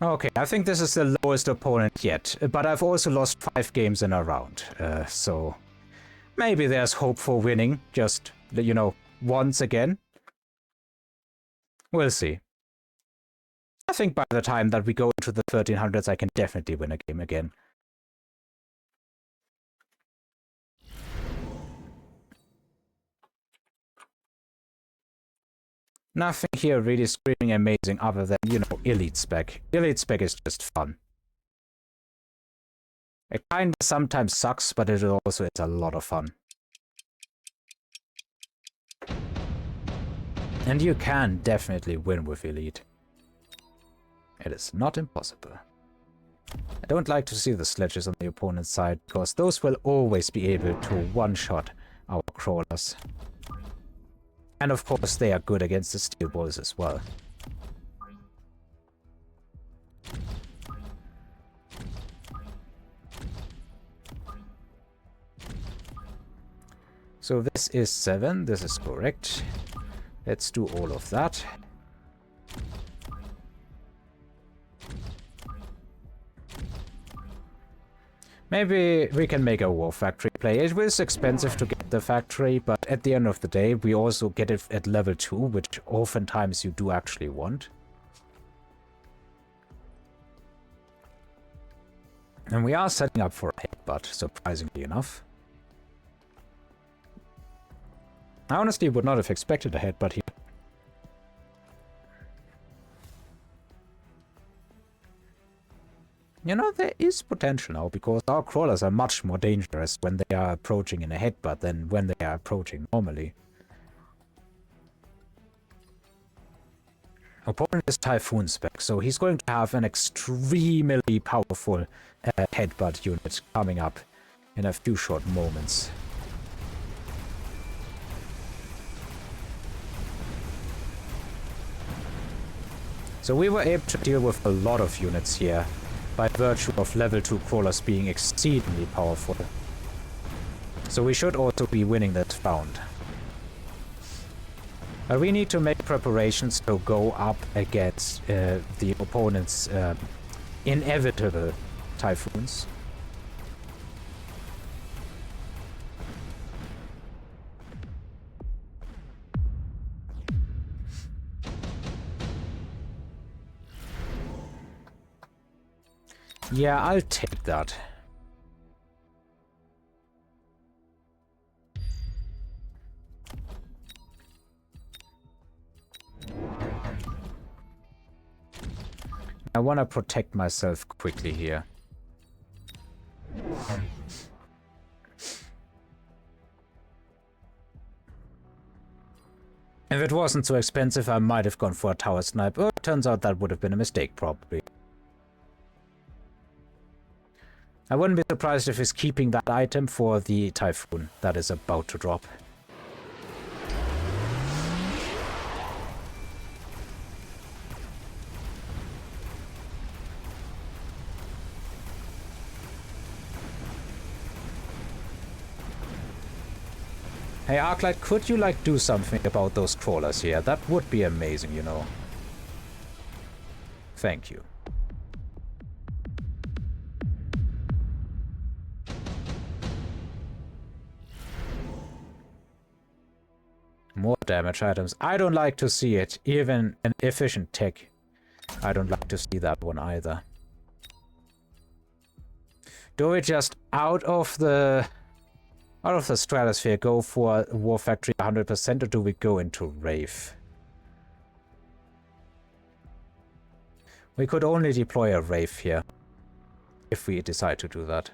Okay, I think this is the lowest opponent yet, but I've also lost 5 games in a round, so maybe there's hope for winning, just, you know, once again. We'll see. I think by the time that we go into the 1300s, I can definitely win a game again. Nothing here really screaming amazing other than, you know, Elite Spec. Elite Spec is just fun. It kinda sometimes sucks, but it also is a lot of fun. And you can definitely win with Elite. It is not impossible. I don't like to see the sledges on the opponent's side, because those will always be able to one-shot our crawlers. And of course they are good against the steel balls as well. So this is 7, this is correct. Let's do all of that. Maybe we can make a war factory play. It was expensive to get the factory, but at the end of the day, we also get it at level 2, which oftentimes you do actually want. And we are setting up for a headbutt, surprisingly enough. I honestly would not have expected a headbutt here. You know, there is potential now, because our crawlers are much more dangerous when they are approaching in a headbutt than when they are approaching normally. Opponent is Typhoon spec, so he's going to have an extremely powerful headbutt unit coming up in a few short moments. So we were able to deal with a lot of units here, by virtue of level 2 crawlers being exceedingly powerful. So we should also be winning that round. But we need to make preparations to go up against the opponent's inevitable typhoons. Yeah, I'll take that. I want to protect myself quickly here. If it wasn't so expensive, I might have gone for a tower snipe. Oh, it turns out that would have been a mistake, probably. I wouldn't be surprised if he's keeping that item for the Typhoon that is about to drop. Hey Arclight, could you do something about those crawlers here? That would be amazing, you know. Thank you. More damage items. I don't like to see it. Even an efficient tech. I don't like to see that one either. Do we just out of the stratosphere go for War Factory 100%, or do we go into Wraith? We could only deploy a Wraith here, if we decide to do that.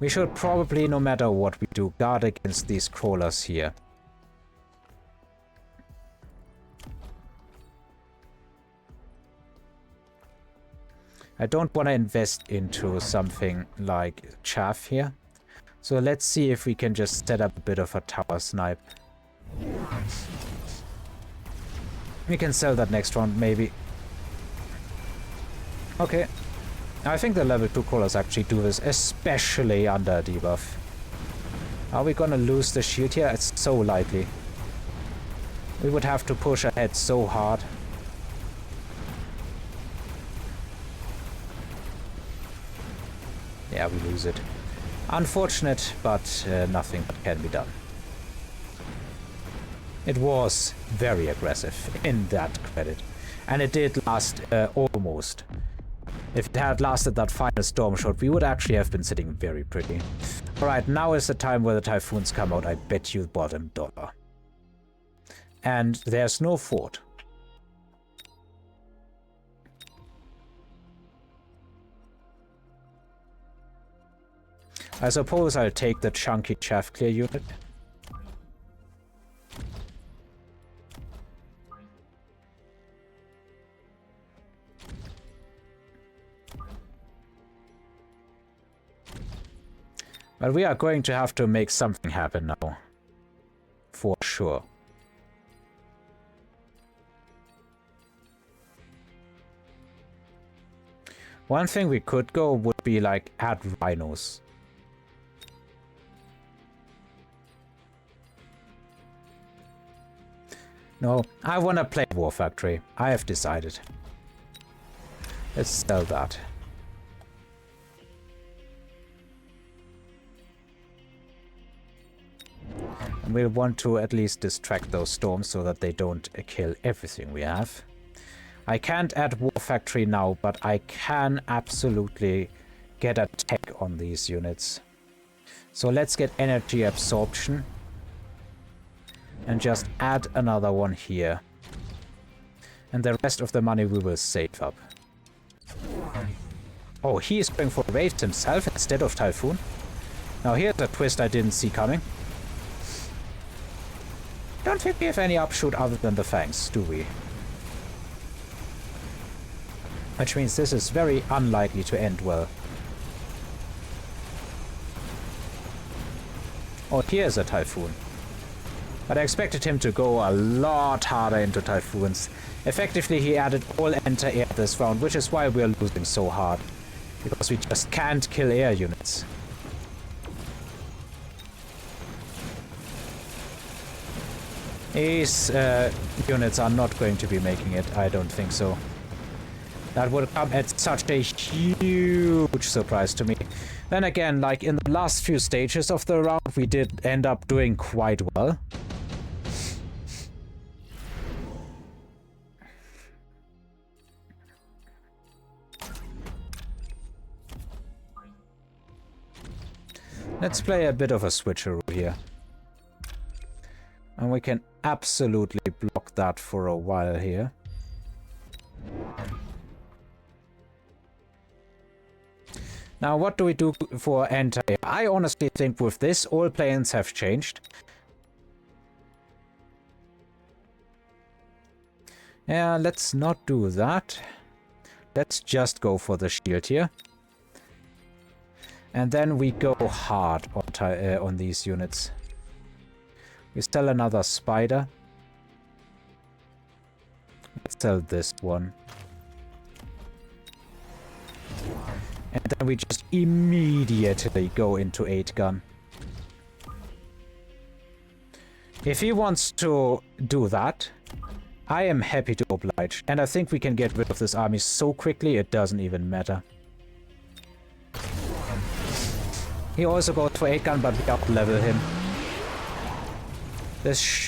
We should probably, no matter what we do, guard against these crawlers here. I don't want to invest into something like chaff here. So let's see if we can just set up a bit of a tower snipe. We can sell that next round, maybe. Okay. I think the level 2 crawlers actually do this, especially under a debuff. Are we gonna lose the shield here? It's so likely. We would have to push ahead so hard. Yeah, we lose it. Unfortunate, but nothing can be done. It was very aggressive, in that credit. And it did last almost. If it had lasted that final storm shot, we would actually have been sitting very pretty. Alright, now is the time where the typhoons come out, I bet you bottom dollar. And there's no fort. I suppose I'll take the chunky chaff clear unit. But we are going to have to make something happen now. For sure. One thing we could go would be like add rhinos. No, I want to play War Factory. I have decided. Let's sell that. And we'll want to at least distract those storms so that they don't kill everything we have. I can't add War Factory now, but I can absolutely get a tech on these units. So let's get energy absorption. And just add another one here. And the rest of the money we will save up. Oh, he is going for waves himself instead of Typhoon. Now here's a twist I didn't see coming. Don't think we have any upshoot other than the fangs, do we? Which means this is very unlikely to end well. Oh, here's a Typhoon. But I expected him to go a lot harder into Typhoons. Effectively, he added all enter-air this round, which is why we're losing so hard. Because we just can't kill air units. These units are not going to be making it, I don't think so. That would come at such a huge surprise to me. Then again, like in the last few stages of the round, we did end up doing quite well. Let's play a bit of a switcheroo here. And we can absolutely block that for a while here. Now, what do we do for anti-air? I honestly think with this, all planes have changed. Yeah, let's not do that. Let's just go for the shield here. And then we go hard on these units. We sell another spider. Let's sell this one. And then we just immediately go into 8-gun. If he wants to do that, I am happy to oblige. And I think we can get rid of this army so quickly it doesn't even matter. He also goes for 8-gun, but we up-level him.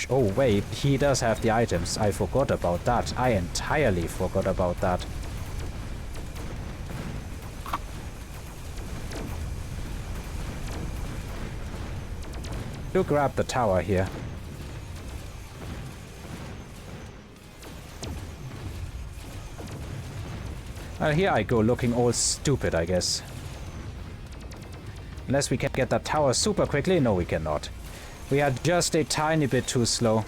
Oh wait, he does have the items. I forgot about that. I entirely forgot about that. Do grab the tower here. Well, here I go, looking all stupid, I guess. Unless we can get that tower super quickly. No, we cannot. We are just a tiny bit too slow.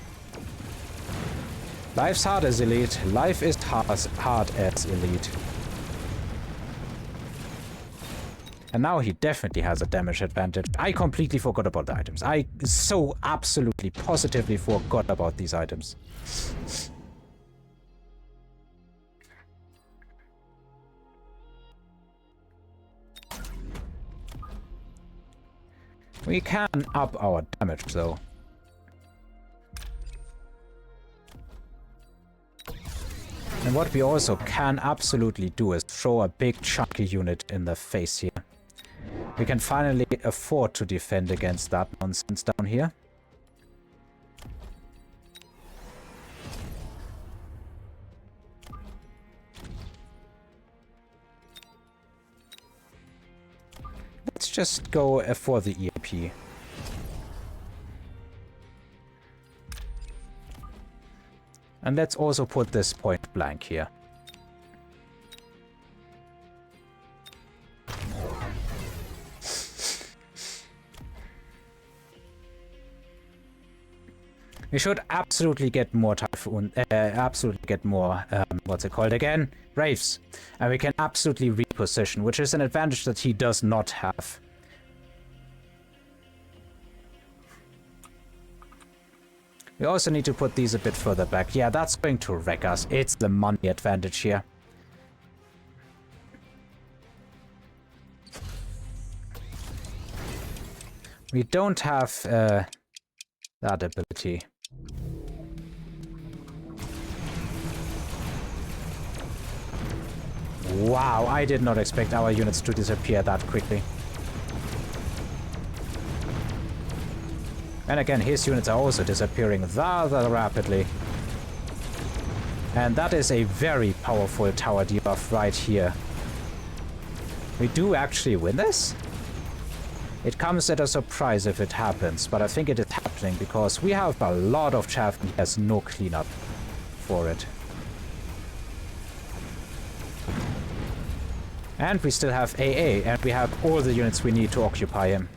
Life's hard as elite. Life is hard as elite. And now he definitely has a damage advantage. I completely forgot about the items. I so absolutely positively forgot about these items. We can up our damage, though. And what we also can absolutely do is throw a big chunky unit in the face here. We can finally afford to defend against that nonsense down here. Let's just go for the EAP. And let's also put this point blank here. We should absolutely get more Typhoon, absolutely get more, what's it called again? Wraiths. And we can absolutely reposition, which is an advantage that he does not have. We also need to put these a bit further back. Yeah, that's going to wreck us. It's the money advantage here. We don't have that ability. Wow, I did not expect our units to disappear that quickly. And again, his units are also disappearing rather rapidly. And that is a very powerful tower debuff right here. We do actually win this? It comes at a surprise if it happens, but I think it is happening because we have a lot of chaff and he has no cleanup for it. And we still have AA, and we have all the units we need to occupy him.